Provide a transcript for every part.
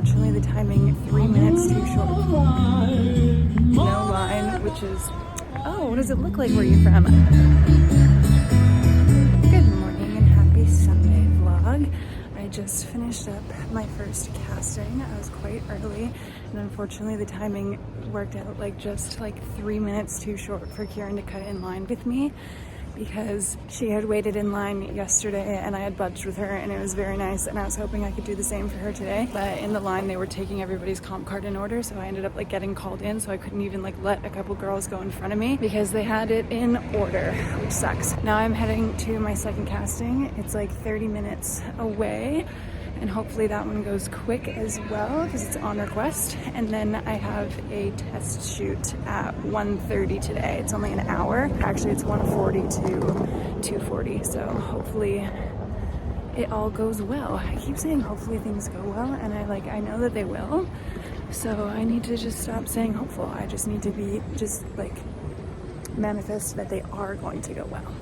unfortunately the timing 3 minutes too short. No line, which is, oh, what does it look like where you're from? Good morning and happy Sunday vlog. I just finished up my first casting. I was quite early, and unfortunately the timing worked out just 3 minutes too short for Kieran to cut in line with me, because she had waited in line yesterday and I had budged with her and it was very nice, and I was hoping I could do the same for her today. But in the line they were taking everybody's comp card in order, so I ended up getting called in, so I couldn't even let a couple girls go in front of me because they had it in order, which sucks. Now I'm heading to my second casting. It's 30 minutes away, and hopefully that one goes quick as well because it's on request. And then I have a test shoot at 1:30 today. It's only an hour. Actually, it's 1:40 to 2:40, so hopefully it all goes well. I keep saying hopefully things go well, and I know that they will, so I need to just stop saying hopeful. I just need to be manifest that they are going to go well.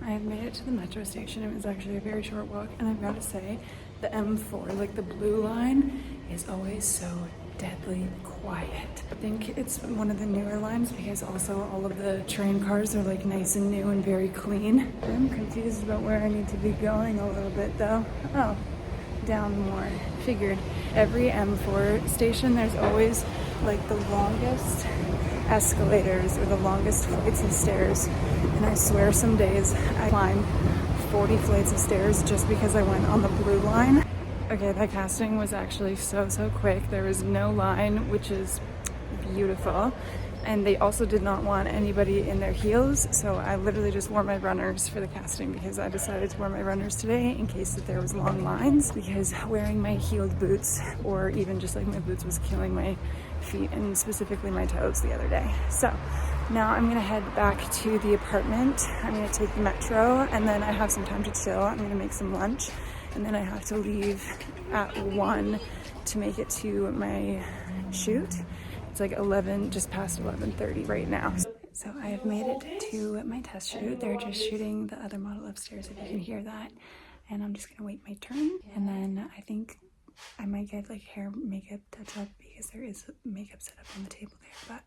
I have made it to the metro station. It was actually a very short walk, and I've got to say, the M4, the blue line, is always so deadly quiet. I think it's one of the newer lines because also all of the train cars are nice and new and very clean. I'm confused about where I need to be going a little bit though. Oh, down more. Figured. Every M4 station there's always the longest escalators or the longest flights of stairs, and I swear some days I climb 40 flights of stairs just because I went on the blue line. Okay, that casting was actually so quick. There was no line, which is beautiful, and they also did not want anybody in their heels, so I literally just wore my runners for the casting because I decided to wear my runners today in case that there was long lines, because wearing my heeled boots or even just my boots was killing my feet and specifically my toes the other day. So now I'm gonna head back to the apartment. I'm gonna take the metro, and then I have some time to chill. I'm gonna make some lunch, and then I have to leave at 1 to make it to my shoot. It's 11, just past 11:30 right now. So I have made it to my test shoot. They're just shooting the other model upstairs, if you can hear that. And I'm just gonna wait my turn, and then I think I might get hair makeup touch up because there is makeup set up on the table there, but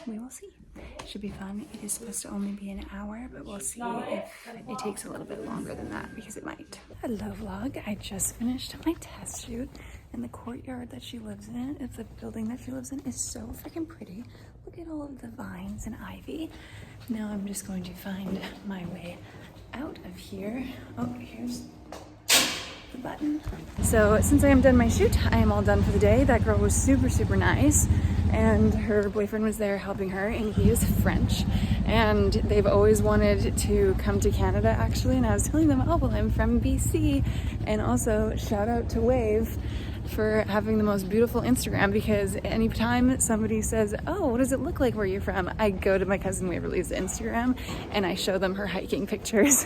we will see. It should be fun. It is supposed to only be an hour, but we'll see if it takes a little bit longer than that, because it might. Hello vlog. I just finished my test shoot, and the courtyard that she lives in, it's the building that she lives in, is so freaking pretty. Look at all of the vines and ivy. Now I'm just going to find my way out of here. Oh, here's the button. So since I am done my shoot, I am all done for the day. That girl was super nice, and her boyfriend was there helping her, and he is French, and they've always wanted to come to Canada actually, and I was telling them, oh well, I'm from BC. And also shout out to Wave for having the most beautiful Instagram, because anytime somebody says, oh, what does it look like where you're from, I go to my cousin Waverly's Instagram and I show them her hiking pictures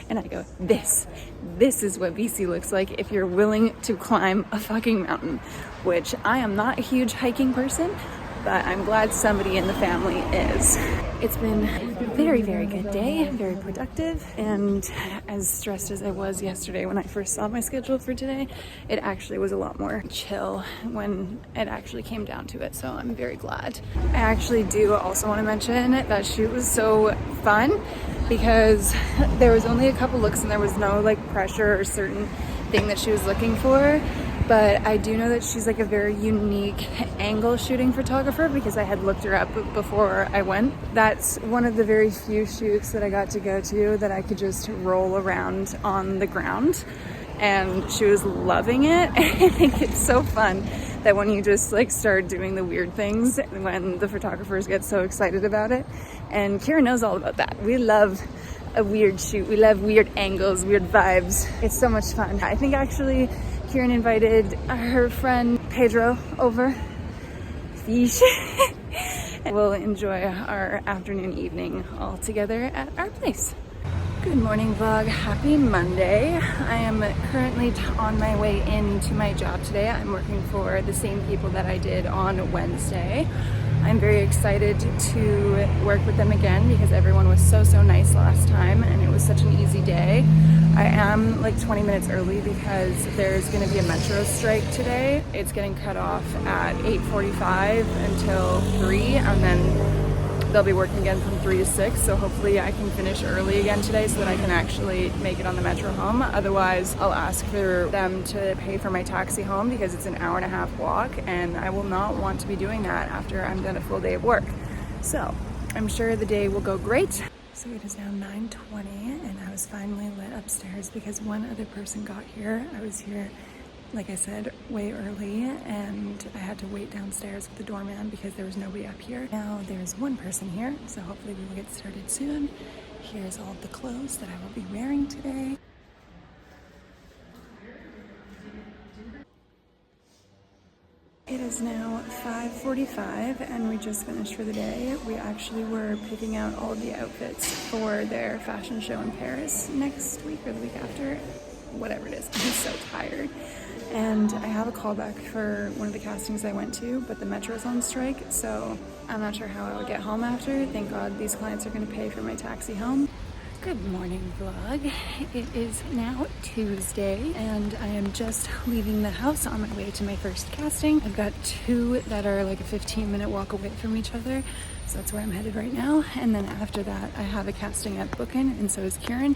and I go, this is what BC looks like if you're willing to climb a fucking mountain, which I am not a huge hiking person, but I'm glad somebody in the family is. It's been a very good day, very productive, and as stressed as I was yesterday when I first saw my schedule for today, it actually was a lot more chill when it actually came down to it, so I'm very glad. I actually do also want to mention that shoot was so fun because there was only a couple looks and there was no pressure or certain thing that she was looking for. But I do know that she's a very unique angle shooting photographer because I had looked her up before I went. That's one of the very few shoots that I got to go to that I could just roll around on the ground, and she was loving it. I think it's so fun that when you just start doing the weird things, when the photographers get so excited about it. And Kira knows all about that. We love a weird shoot. We love weird angles, weird vibes. It's so much fun. I think actually Kieran invited her friend Pedro over. Fish. We'll enjoy our afternoon, evening all together at our place. Good morning vlog, happy Monday. I am currently on my way into my job today. I'm working for the same people that I did on Wednesday. I'm very excited to work with them again because everyone was so nice last time and it was such an easy day. I am like 20 minutes early because there's going to be a metro strike today. It's getting cut off at 8:45 until 3, and then they'll be working again from 3 to 6, so hopefully I can finish early again today so that I can actually make it on the metro home. Otherwise, I'll ask for them to pay for my taxi home because it's an hour-and-a-half walk, and I will not want to be doing that after I'm done a full day of work. So I'm sure the day will go great. So it is now 9:20, and I was finally let upstairs because one other person got here. I was here, like I said, way early, and I had to wait downstairs with the doorman because there was nobody up here. Now there's one person here, so hopefully we will get started soon. Here's all of the clothes that I will be wearing today. It is now 5:45 and we just finished for the day. We actually were picking out all of the outfits for their fashion show in Paris next week or the week after. Whatever it is, I'm so tired. And I have a callback for one of the castings I went to, but the metro's on strike, so I'm not sure how I would get home after. Thank God these clients are gonna pay for my taxi home. Good morning, vlog. It is now Tuesday, and I am just leaving the house on my way to my first casting. I've got 2 that are like a 15-minute walk away from each other, so that's where I'm headed right now. And then after that, I have a casting at Bookin', and so is Kieran.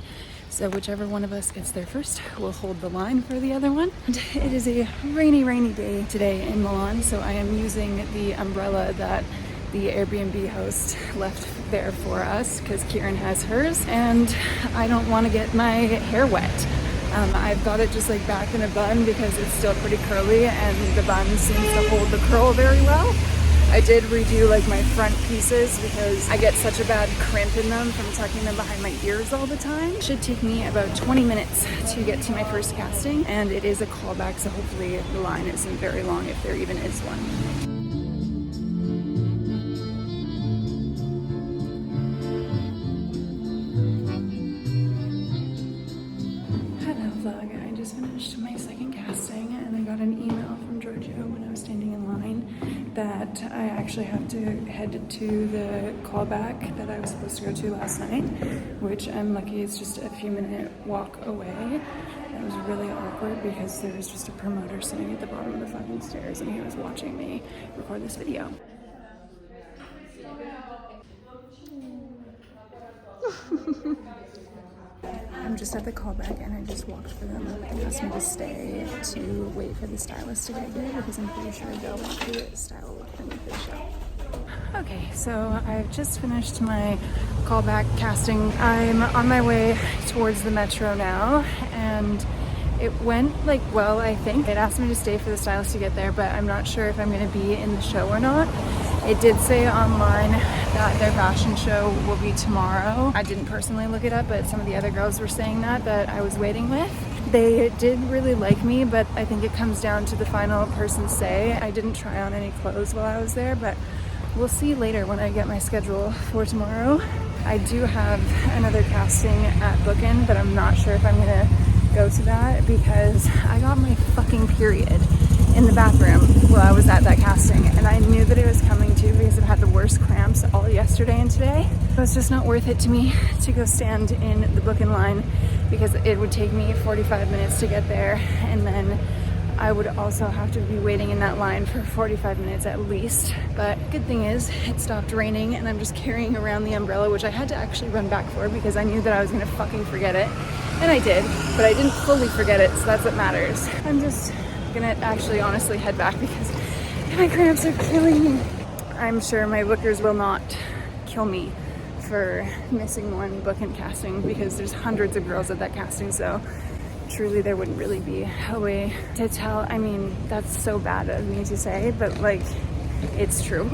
So whichever one of us gets there first will hold the line for the other one. And it is a rainy day today in Milan, so I am using the umbrella that the Airbnb host left there for us because Kieran has hers, and I don't want to get my hair wet. I've got it just like back in a bun because it's still pretty curly, and the bun seems to hold the curl very well. I did redo like my front pieces because I get such a bad crimp in them from tucking them behind my ears all the time. It should take me about 20 minutes to get to my first casting, and it is a callback, so hopefully the line isn't very long if there even is one. I just finished my second casting, and I got an email from Giorgio when I was standing in line that I actually have to head to the callback that I was supposed to go to last night, which I'm lucky it's just a few-minute walk away. It was really awkward because there was just a promoter sitting at the bottom of the fucking stairs, and he was watching me record this video. I'm just at the callback, and I just walked for them. They asked me to stay to wait for the stylist to get here because I'm pretty sure they'll want to style look for me for the show. Okay, so I've just finished my callback casting. I'm on my way towards the metro now, and it went like well, I think. It asked me to stay for the stylist to get there, but I'm not sure if I'm going to be in the show or not. It did say online that their fashion show will be tomorrow. I didn't personally look it up, but some of the other girls were saying that I was waiting with. They did really like me, but I think it comes down to the final person's say. I didn't try on any clothes while I was there, but we'll see later when I get my schedule for tomorrow. I do have another casting at Bookin', but I'm not sure if I'm gonna go to that because I got my fucking period in the bathroom while I was at that casting, and I knew that it was coming too because I've had the worst cramps all yesterday and today. It was just not worth it to me to go stand in the booking line because it would take me 45 minutes to get there, and then I would also have to be waiting in that line for 45 minutes at least. But good thing is it stopped raining, and I'm just carrying around the umbrella, which I had to actually run back for because I knew that I was gonna fucking forget it, and I did, but I didn't fully forget it, so that's what matters. I'm just gonna actually honestly head back because my cramps are killing me. I'm sure my bookers will not kill me for missing one booking casting because there's hundreds of girls at that casting, so truly there wouldn't really be a way to tell. I mean, that's so bad of me to say, but like, it's true.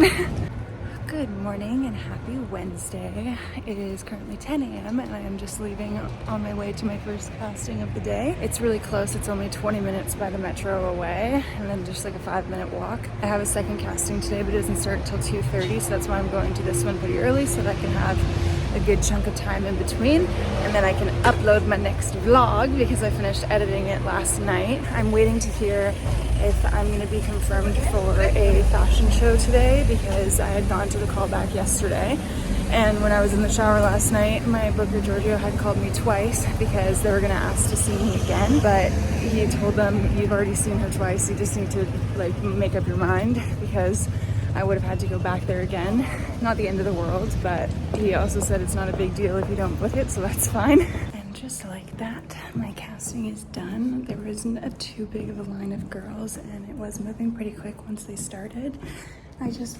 Good morning and happy Wednesday. It is currently 10 a.m. and I am just leaving on my way to my first casting of the day. It's really close. It's only 20 minutes by the metro away and then just like a 5-minute walk. I have a second casting today, but it doesn't start until 2:30, so that's why I'm going to this one pretty early so that I can have a good chunk of time in between, and then I can upload my next vlog because I finished editing it last night. I'm waiting to hear if I'm going to be confirmed for a fashion show today, because I had gone to the callback yesterday. And when I was in the shower last night, my booker Giorgio had called me twice because they were going to ask to see me again. But he told them, you've already seen her twice, you just need to like make up your mind, because I would have had to go back there again. Not the end of the world, but he also said it's not a big deal if you don't book it, so that's fine. And just like that, my casting is done. There wasn't too big of a line of girls, and it was moving pretty quick once they started. I just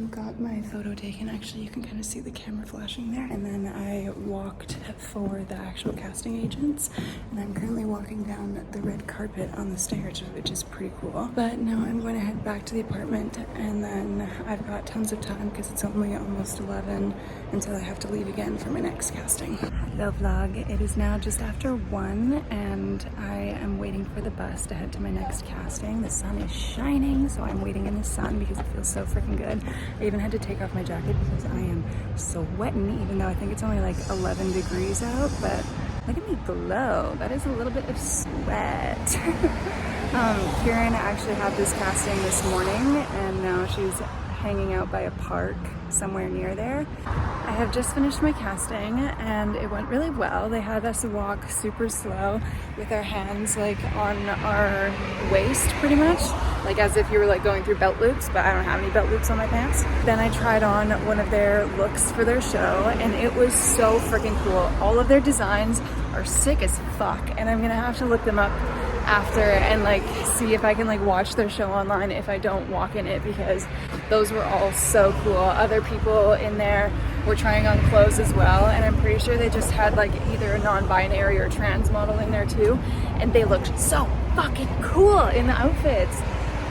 got my photo taken. Actually, you can kind of see the camera flashing there. And then I walked for the actual casting agents. And I'm currently walking down the red carpet on the stairs, which is pretty cool. But now I'm going to head back to the apartment, and then I've got tons of time because it's only almost 11 until I have to leave again for my next casting. Hello vlog. It is now just after 1 and I am waiting for the bus to head to my next casting. The sun is shining, so I'm waiting in the sun because it feels so freaking good. I even had to take off my jacket because I am sweating, even though I think it's only like 11 degrees out, but look at me glow. That is a little bit of sweat. Kieran actually had this casting this morning, and now she's hanging out by a park somewhere near there. I have just finished my casting and it went really well. They had us walk super slow with our hands like on our waist pretty much, like as if you were like going through belt loops, but I don't have any belt loops on my pants. Then I tried on one of their looks for their show and it was so freaking cool. All of their designs are sick as fuck, and I'm gonna have to look them up after and like see if I can like watch their show online if I don't walk in it, because those were all so cool. Other people in there were trying on clothes as well, and I'm pretty sure they just had like either a non-binary or trans model in there too, and they looked so fucking cool in the outfits.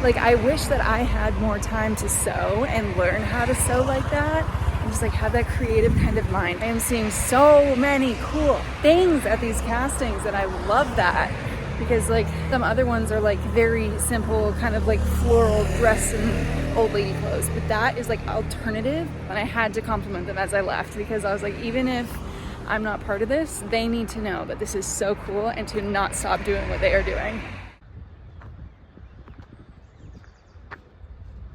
Like I wish that I had more time to sew and learn how to sew like that, and just like have that creative kind of mind. I am seeing so many cool things at these castings and I love that, because like some other ones are like very simple kind of like floral dress and old lady clothes, but that is like alternative. And I had to compliment them as I left, because I was like, even if I'm not part of this, they need to know that this is so cool and to not stop doing what they are doing.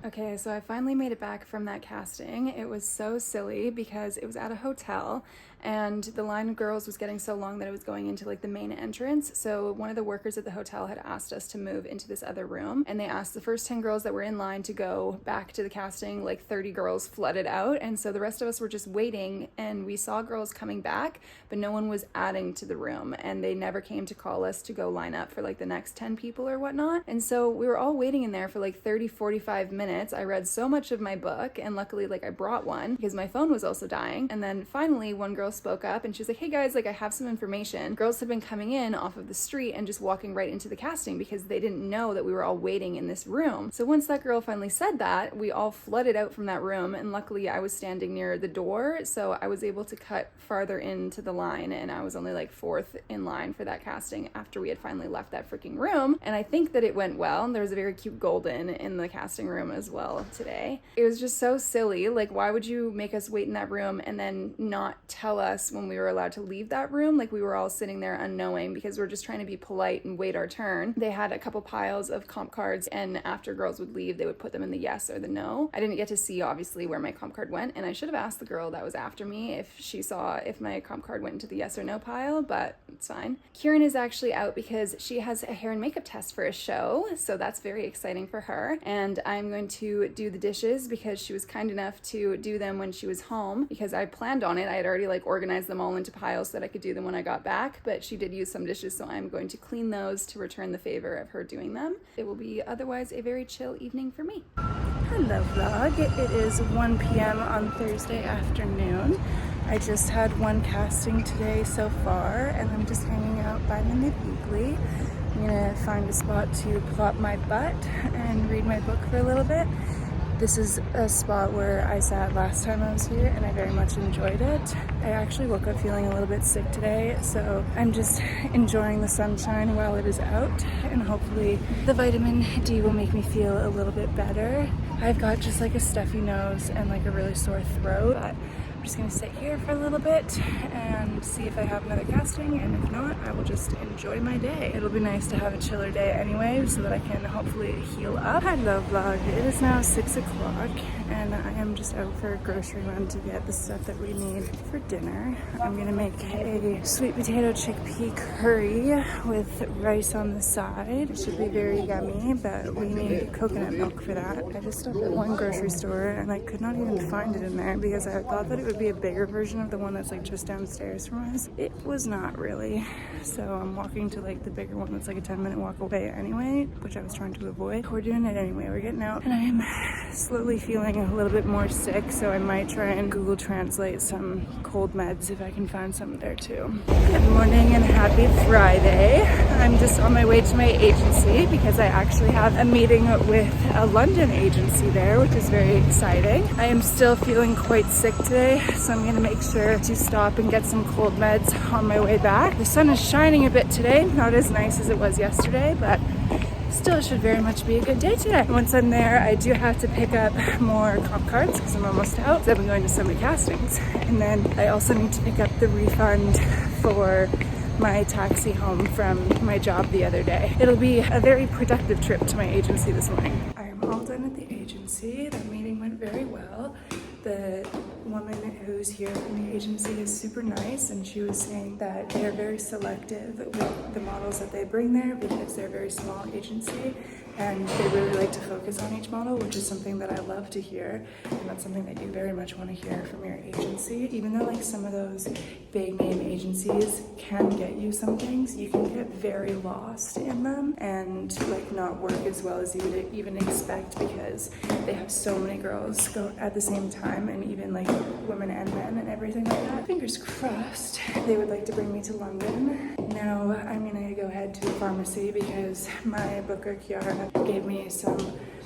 Okay, so I finally made it back from that casting. It was so silly because it was at a hotel and the line of girls was getting so long that it was going into like the main entrance. So one of the workers at the hotel had asked us to move into this other room, and they asked the first 10 girls that were in line to go back to the casting. Like 30 girls flooded out, and so the rest of us were just waiting, and we saw girls coming back, but no one was adding to the room, and they never came to call us to go line up for like the next 10 people or whatnot. And so we were all waiting in there for like 30-45 minutes. I read so much of my book, and luckily like I brought one because my phone was also dying. And then finally one girl spoke up and she was like, hey guys, like I have some information. Girls have been coming in off of the street and just walking right into the casting because they didn't know that we were all waiting in this room. So once that girl finally said that, we all flooded out from that room, and luckily I was standing near the door, so I was able to cut farther into the line, and I was only like 4th in line for that casting after we had finally left that freaking room. And I think that it went well, and there was a very cute golden in the casting room as well today. It was just so silly. Like, why would you make us wait in that room and then not tell us when we were allowed to leave that room? Like, we were all sitting there unknowing because we're just trying to be polite and wait our turn. They had a couple piles of comp cards, and after girls would leave, they would put them in the yes or the no. I didn't get to see obviously where my comp card went, and I should have asked the girl that was after me if she saw if my comp card went into the yes or no pile, but it's fine. Kieran is actually out because she has a hair and makeup test for a show, so that's very exciting for her. And I'm going to do the dishes because she was kind enough to do them when she was home, because I planned on it. I had already like organized them all into piles so that I could do them when I got back, but she did use some dishes, so I'm going to clean those to return the favor of her doing them. It will be otherwise a very chill evening for me. Hello vlog, it is 1 p.m. on Thursday afternoon. I just had one casting today so far, and I'm just hanging out by the Mid Weekly. I'm gonna find a spot to plop my butt and read my book for a little bit. This is a spot where I sat last time I was here and I very much enjoyed it. I actually woke up feeling a little bit sick today, so I'm just enjoying the sunshine while it is out, and hopefully the vitamin D will make me feel a little bit better. I've got just like a stuffy nose and like a really sore throat, but I'm just gonna sit here for a little bit and see if I have another casting, and if not, I will just enjoy my day. It'll be nice to have a chiller day anyway, so that I can hopefully heal up. Hello vlog, it is now 6 o'clock and I am just out for a grocery run to get the stuff that we need for dinner. I'm gonna make a sweet potato chickpea curry with rice on the side. It should be very yummy, but we need coconut milk for that. I just stopped at one grocery store and I could not even find it in there because I thought that it would be a bigger version of the one that's like just downstairs from us. It was not really. So I'm walking to like the bigger one that's like a 10-minute walk away anyway, which I was trying to avoid. We're doing it anyway. We're getting out and I'm slowly feeling a little bit more sick, so I might try and Google Translate some cold meds if I can find some there too. Good morning and happy Friday. I'm just on my way to my agency because I actually have a meeting with a London agency there, which is very exciting. I am still feeling quite sick today, so I'm gonna make sure to stop and get some cold meds on my way back. The sun is shining a bit today, not as nice as it was yesterday, but still should very much be a good day today. Once I'm there, I do have to pick up more comp cards because I'm almost out. I've been going to so many castings. And then I also need to pick up the refund for my taxi home from my job the other day. It'll be a very productive trip to my agency this morning. I am all done at the agency. The meeting went very well. The woman who's here from the agency is super nice, and she was saying that they're very selective with the models that they bring there because they're a very small agency and they really like to focus on each model, which is something that I love to hear, and that's something that you very much want to hear from your agency. Even though like some of those big name agencies can get you some things, you can get very lost in them and like not work as well as you would even expect because they have so many girls go at the same time, and even like women and men and everything like that. Fingers crossed they would like to bring me to London. Now I'm gonna go head to a pharmacy because my booker Kiara gave me some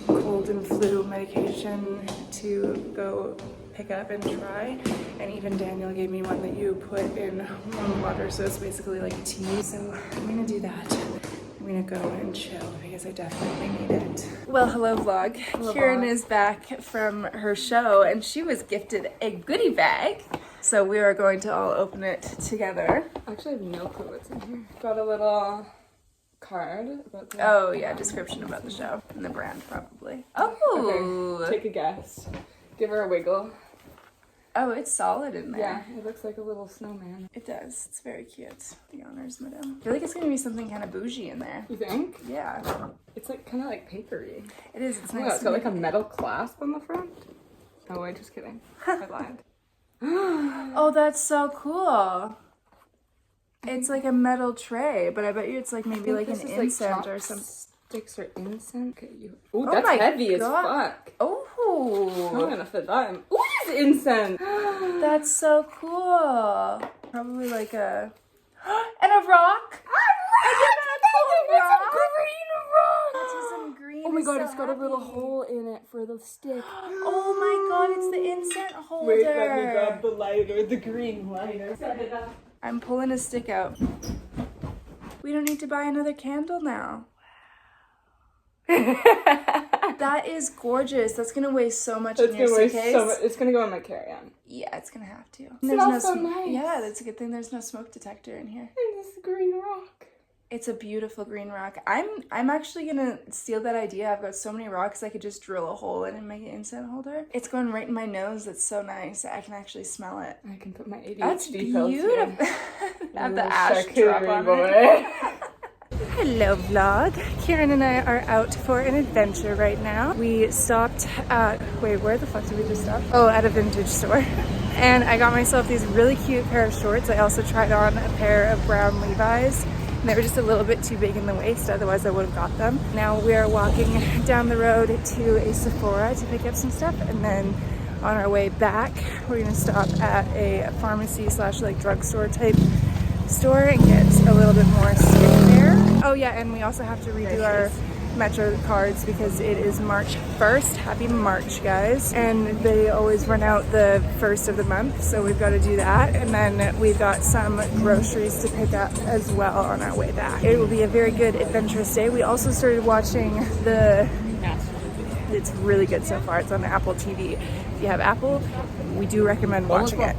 cold and flu medication to go pick up and try, and even Daniel gave me one that you put in warm water, so it's basically like tea. So I'm gonna do that. I'm gonna go and chill because I definitely need it. Well, hello vlog. Hello, Kieran is back from her show and she was gifted a goodie bag. So we are going to all open it together. Actually, I have no clue what's in here. Got a little card about the oh yeah, description about the show and the brand probably. Oh, okay. Take a guess. Give her a wiggle. Oh, it's solid in there. Yeah, it looks like a little snowman. It does. It's very cute. The honors, madam. I feel like it's gonna be something kind of bougie in there. You think? Yeah. It's like kind of like papery. It is. It's Oh, nice. it's got like a metal clasp on the front. Oh wait, just kidding. I lied. Oh, that's so cool. It's like a metal tray, but I bet you it's like maybe like an incense or some sticks or incense. Okay, you. Ooh, Oh that's my heavy God. as fuck. Oh, I'm gonna fit that in. Ooh, it's incense. that's so cool. Probably like a and a rock. Oh my God, it's got a little hole in it for the stick. Oh my God, it's the incense holder. Wait, let me grab the lighter, the green lighter. Set it up. I'm pulling a stick out. We don't need to buy another candle now. That is gorgeous. That's gonna weigh so much in your suitcase. It's gonna go in my carry-on. Yeah, it's gonna have to. It There's smells so nice. Yeah, that's a good thing. There's no smoke detector in here. And this green rock. It's a beautiful green rock. I'm actually gonna steal that idea. I've got so many rocks I could just drill a hole in and make an incense holder. It's going right in my nose. That's so nice. I can actually smell it. I can put my ADHD That's pills beautiful. here. Have the ash drop on boy. it. Hello vlog. Kieran and I are out for an adventure right now. We stopped at, wait, where the fuck did we just stop? Oh, at a vintage store. And I got myself these really cute pair of shorts. I also tried on a pair of brown Levi's. And they were just a little bit too big in the waist, otherwise I would have got them. Now we are walking down the road to a Sephora to pick up some stuff, and then on our way back, we're gonna stop at a pharmacy / like drugstore type store and get a little bit more skincare. Oh yeah, and we also have to redo our Metro cards because it is March 1st. Happy March, guys. And they always run out the 1st of the month, so we've got to do that. And then we've got some groceries to pick up as well on our way back. It will be a very good adventurous day. We also started watching the It's really good so far. It's on Apple TV. If you have Apple, we do recommend watching it.